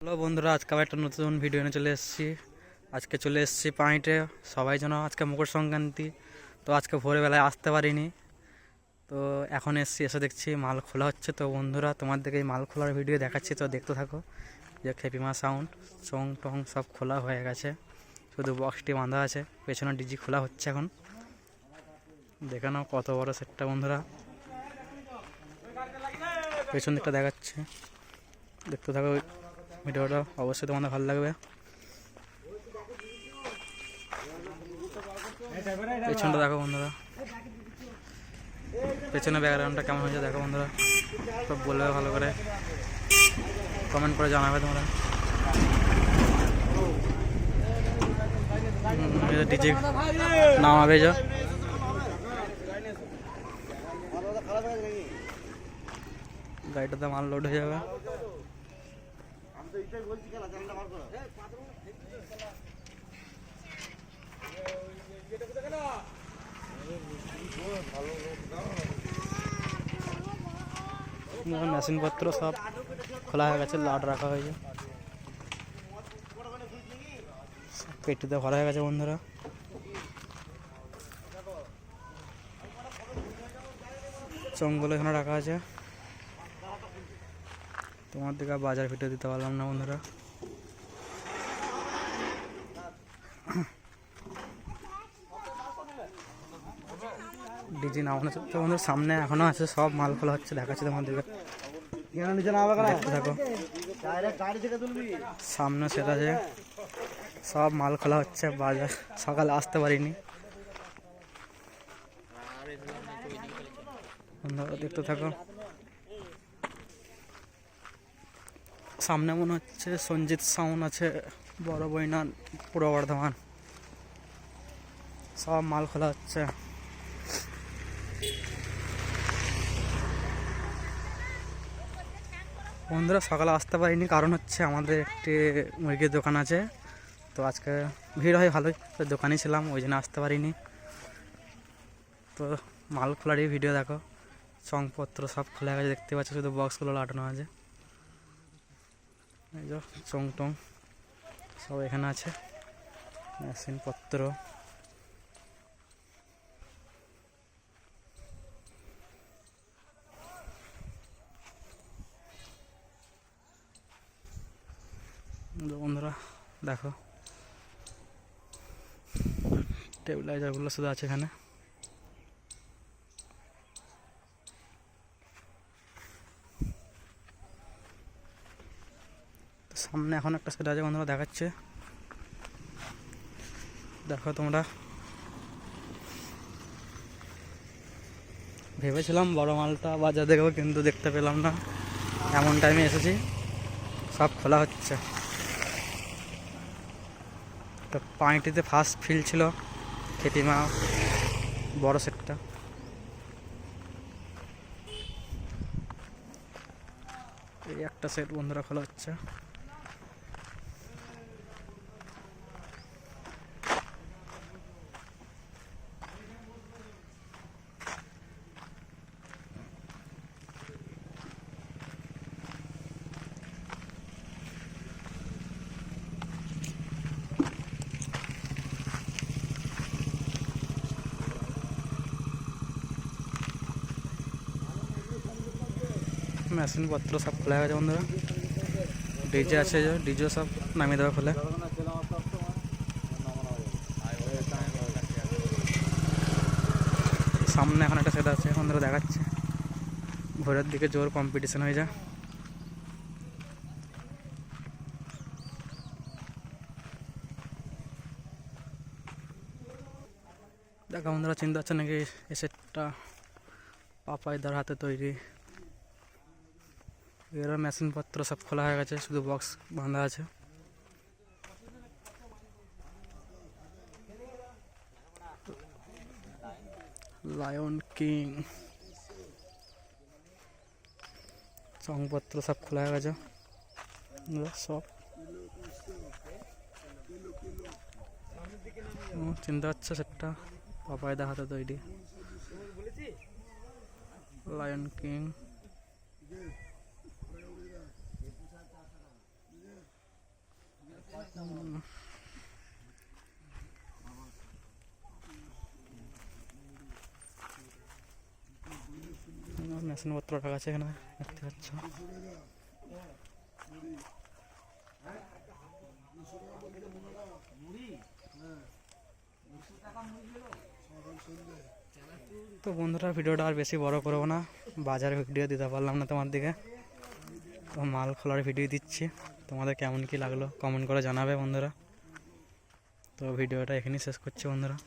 Hello বন্ধুরা, আজকে আবার একটা নতুন ভিডিও নিয়ে চলে এসেছি। আজকে চলে এসেছি পানিতে। সবাই যেন আজকে মকর সংক্রান্তি, তো আজকে ভোরবেলায় আসতে পারিনি, তো এখন এসে দেখছি মাল খোলা হচ্ছে। তো বন্ধুরা, তোমাদেরকে এই মাল খোলার ভিডিও দেখাচ্ছি, তো দেখতে থাকো। যে খেপিমা সাউন্ড চং টং সব খোলা হয়ে গেছে, শুধু বক্সটি বাঁধা আছে। পেছনে ডিজি খোলা হচ্ছে এখন। দেখে নাও কত বড় সেটটা বন্ধুরা, পেছন দিকটা দেখাচ্ছে। দেখতে থাকো ভিডিওটা, অবশ্যই তোমাদের ভালো লাগবে। পেছনটা দেখো বন্ধুরা, পেছনে ব্যাকগ্রাউন্ডটা কেমন হয়েছে দেখো বন্ধুরা, সব বলবে ভালো করে, কমেন্ট করে জানাবে তোমরা। ডিজে নামাবে যা, গাড়িটাতে মাল লোড হয়ে যাবে। মেশিনপত্র সব খোলা হয়ে গেছে, লাড রাখা হয়েছে, পেটিতে ভরা হয়ে গেছে বন্ধুরা। চঙ্গল এখানে রাখা আছে। তোমার দিকে বাজার ভিডিও দিতে পারলাম না বন্ধুরা। ডিজি নামানো তো বন্ধুরা সামনে এখনো আছে, সব মাল খোলা হচ্ছে, দেখাচ্ছি তোমাদেরকে। দেখতে থাকো, সামনে সেটা আছে, সব মাল খোলা হচ্ছে। বাজার সকালে আসতে পারিনি, দেখতে থাকো। সামনে মনে হচ্ছে সঞ্জিত সাউন্ড আছে, বড় বইনা, পূর্ব বর্ধমান। সব মাল খোলা হচ্ছে। বন্ধুরা সকালে আসতে পারিনি, কারণ হচ্ছে আমাদের একটি মুরগির দোকান আছে, তো আজকে ভিড় হয় ভালোই, তো দোকানে ছিলাম, ওই জন্য আসতে পারিনি। তো মাল খোলারই ভিডিও দেখো, চংপত্র সব খোলা গেছে দেখতে পাচ্ছ, শুধু বক্সগুলো লাটানো আছে। এই যে চং টং সব এখানে আছে, মেশিনপত্র। বন্ধুরা দেখো, টেবিলাইজারগুলো শুধু আছে এখানে। সামনে এখন একটা সেট আছে বন্ধুরা, দেখাচ্ছে, দেখো তোমরা। ভেবেছিলাম বড় মালটা বাজার দেখবো, কিন্তু দেখতে পেলাম না, এমন টাইমে এসেছি। সব খোলা হচ্ছে। তো পানিটিতে ফার্স্ট ফিল ছিল খেপিমা বড় সেটটা। এই একটা সেট বন্ধুরা খোলা হচ্ছে। মেশিনপত্র সব খোলা হয়ে গেছে বন্ধুরা। ডিজে আছে, যে ডিজে সব নামিয়ে দেওয়া খোলে। সামনে এখন একটা সেট আছে বন্ধুরা, দেখাচ্ছে। ভোরের দিকে জোর কম্পিটিশন হয়ে যায়। দেখা বন্ধুরা, চিন্তা হচ্ছে নাকি এই সেটটা পাপাইদার হাতে তৈরি। এর মেশিনপত্র সব খোলা হয়ে গেছে, শুধু বক্স বাঁধা আছে। লায়ন কিং চংপত্র সব খোলা হয়ে গেছে সব। চিন্তা হচ্ছে সেটটা পাপাইদার হাতে তৈরি। লায়ন কিং মেশিনপত্র রাখা আছে এখানে দেখতে পাচ্ছ। তো বন্ধুরা ভিডিওটা আর বেশি বড় করবো না, বাজারে ভিডিও দিতে পারলাম না তোমার দিকে, তো মাল খোলার ভিডিও দিচ্ছি। তোমাদের কেমন কি লাগলো কমেন্ট করে জানাবে বন্ধুরা। তো ভিডিওটা এখানেই শেষ করছি বন্ধুরা।